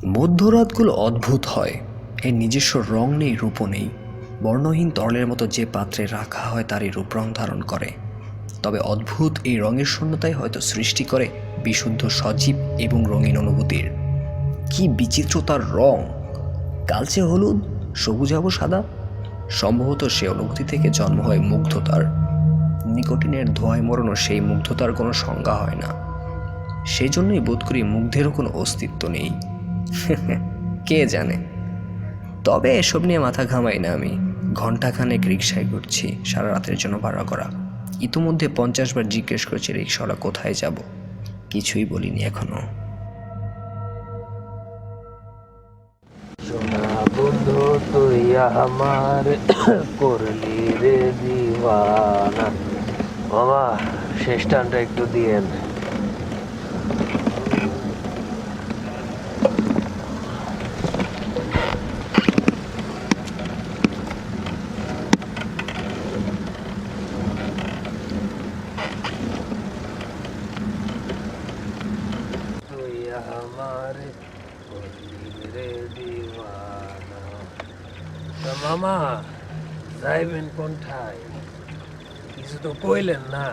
মধ্যরাতগুলো অদ্ভুত হয়। এর নিজস্ব রং নেই, রূপও নেই। বর্ণহীন তরলের মতো যে পাত্রে রাখা হয় তারই রূপ রং ধারণ করে। তবে অদ্ভুত এই রঙের শূন্যতাই হয়তো সৃষ্টি করে বিশুদ্ধ সজীব এবং রঙিন অনুভূতির। কি বিচিত্র তার রং! কালচে হলুদ, সবুজাভ সাদা। সম্ভবত সে অনুভূতি থেকে জন্ম হয় মুগ্ধতার। নিকোটিনের ধোঁয়ায় মোড়ানো সেই মুগ্ধতার কোনো সংজ্ঞা হয় না। সেই জন্যই বোধ করি মুগ্ধেরও কোনো অস্তিত্ব নেই। কে জানে। তবে এসব নিয়ে মাথা ঘামাই না আমি। ঘণ্টাখানেক রিক্সায় ঘুরছি, সারা রাতের জন্য ভাড়া করা। ইতিমধ্যে 50 বার জিজ্ঞেস করেছি রিক্সাওয়ালা কোথায় যাব। কিছুই বলিনি এখনো। সোনা বন্ধু তুই আমার করলি রে দিওয়ানা। মামা শেষ টানটা একটু দিয়েন। তুই আমার করলি রে দিওয়ানা। তা মামা যাইবেন কোনঠায়? কিছু তো কইলেন না।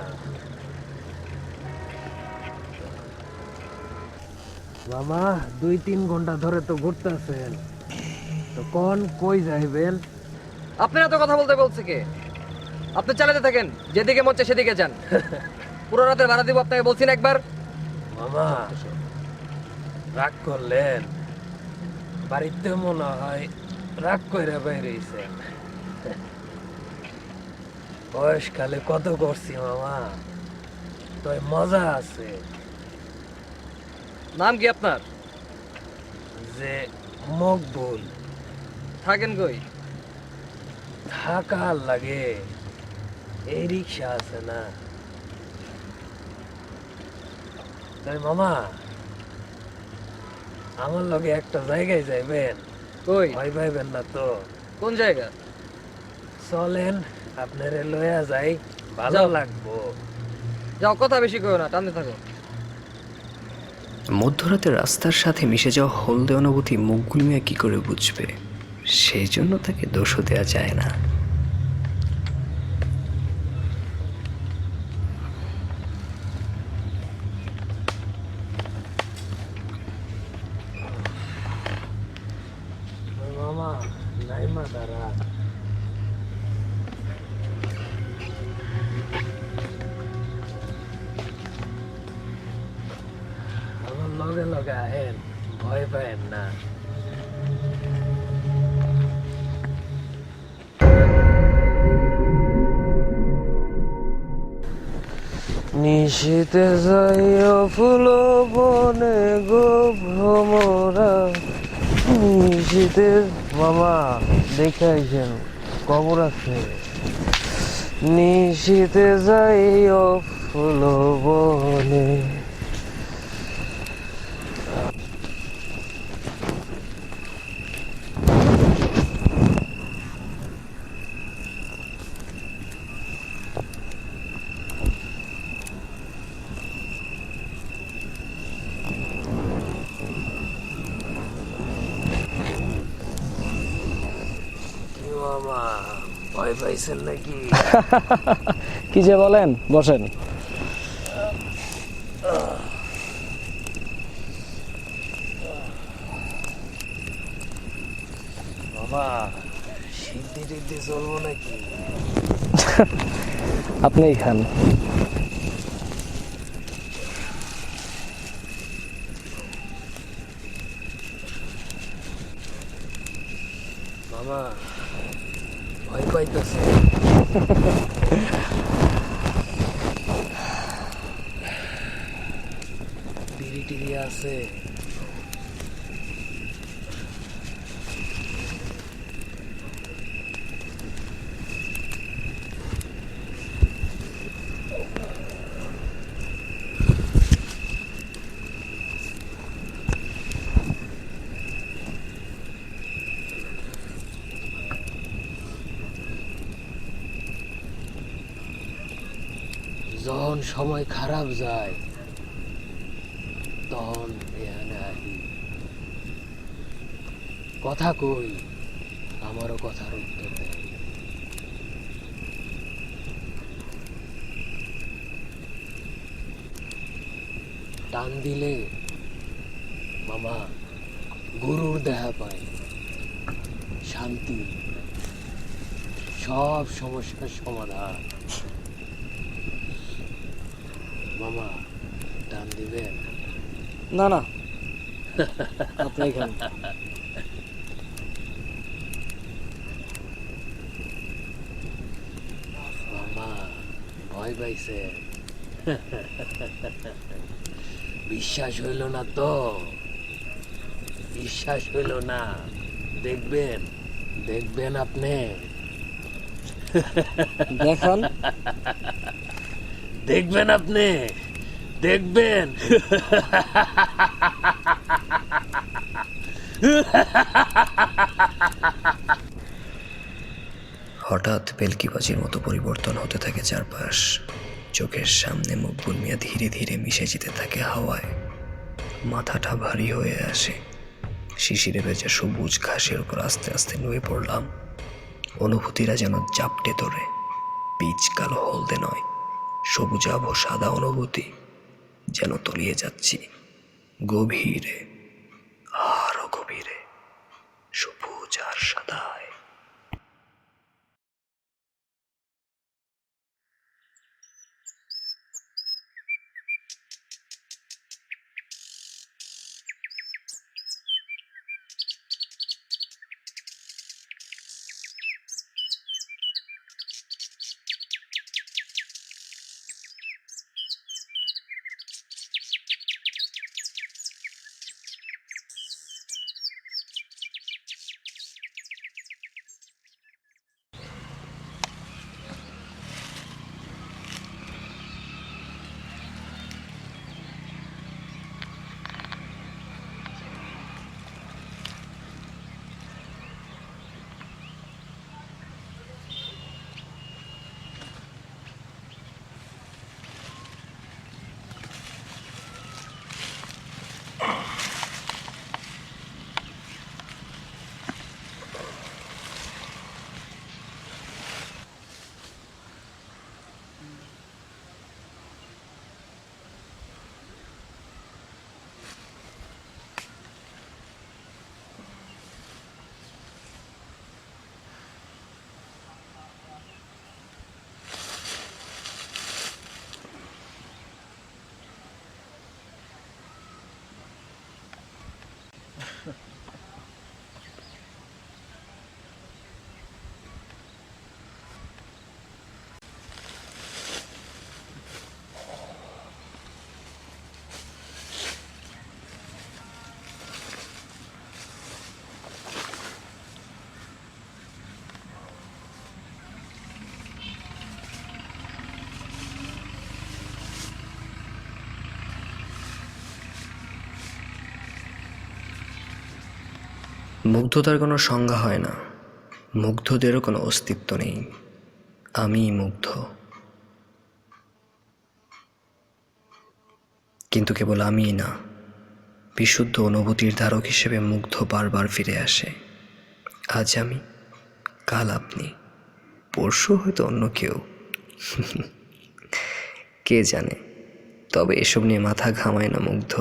মামা 2-3 ঘন্টা ধরে তো ঘুরতেছেন, তো কোন কই যাইবেন? আপনারা তো কথা বলতে বলছে কে? আপনি চালাতে থাকেন, যেদিকে মন চায় সেদিকে যান। পুরো রাতের ভাড়া দিব আপনাকে, বলছি না একবার। মামা রাগ করলেন? বাড়িতে মনে হয় রাগ কইরা বাইরেছেন। বয়সকালে কত করছি মামা, তাই মজা আছে। নাম কি আপনার? যে মকবুল। থাকেন কই? থাকার লাগে এই রিক্সা আছে না। তাই মামা আমার লগে একটা জায়গায় যাইবেন? কই? ভয় পাইবেন না তো? কোন জায়গা? চলেন আপনারে লইয়া যাই, ভালো যাও। লাগবো। যাও, কথা বেশি কইও না, টানতে থাকো। মধ্যরাতের রাস্তার সাথে মিশে যাওয়া হলদে অনুভূতি মুখগুলি মিয়া কী করে বুঝবে? সেই জন্য তাকে দোষও দেওয়া যায় না। মামা নাইমা দাঁড়া। আমার লগে লগে আহেন, ভয় পায়েন না। নিশীতে যাইও ফুল বনে গো ভ্রমরা। নিশীতে মামা দেখাইছেন কবর আছে। নিশীতে যাইও ফুল বনে। কি মামা ভয় পাইছেন নাকি? কি যে বলেন, বসেন। মামা সিদ্ধি টিদ্ধি চলবো নাকি? আপনিই খান। মামা ভয় পাইতেছে? বিড়ি টিড়ি আছে? যখন সময় খারাপ যায় তখন এখানে আহি। কথা কই, আমারও কথার উত্তর দেয়। টান দিলে মামা গুরুর দেখা পায়, শান্তি, সব সমস্যার সমাধান। মামা টান দিবেন? না না, আপনি খান। মামা ভয় পাইছে? বিশ্বাস হইল না তো? বিশ্বাস হইল না? দেখবেন, দেখবেন আপনি, দেখান। দেখবেন আপনি, দেখবেন। হঠাৎ বেলকিবাজির মতো পরিবর্তন হতে থাকে চারপাশ। চোখের সামনে মকবুল মিয়া ধীরে ধীরে মিশে যেতে থাকে হাওয়ায়। মাথাটা ভারী হয়ে আসে। শিশিরে ভেজা সবুজ ঘাসের উপর আস্তে আস্তে নুয়ে পড়লাম। অনুভূতিরা যেন চাপটে ধরে। পিচ কালো হলদে নয়, সবুজাভ সাদা অনুভূতি। যেন তলিয়ে যাচ্ছি গভীরে, আরো গভীরে, সবুজ আর সাদায়। মুগ্ধতার কোনো সংজ্ঞা হয় না, মুগ্ধদেরও কোনো অস্তিত্ব নেই। আমিই মুগ্ধ। কিন্তু কেবল আমিই না, বিশুদ্ধ অনুভূতির ধারক হিসেবে মুগ্ধ বারবার ফিরে আসে। আজ আমি, কাল আপনি, পরশু হয়তো অন্য কেউ। কে জানে, তবে এসব নিয়ে মাথা ঘামায় না মুগ্ধ।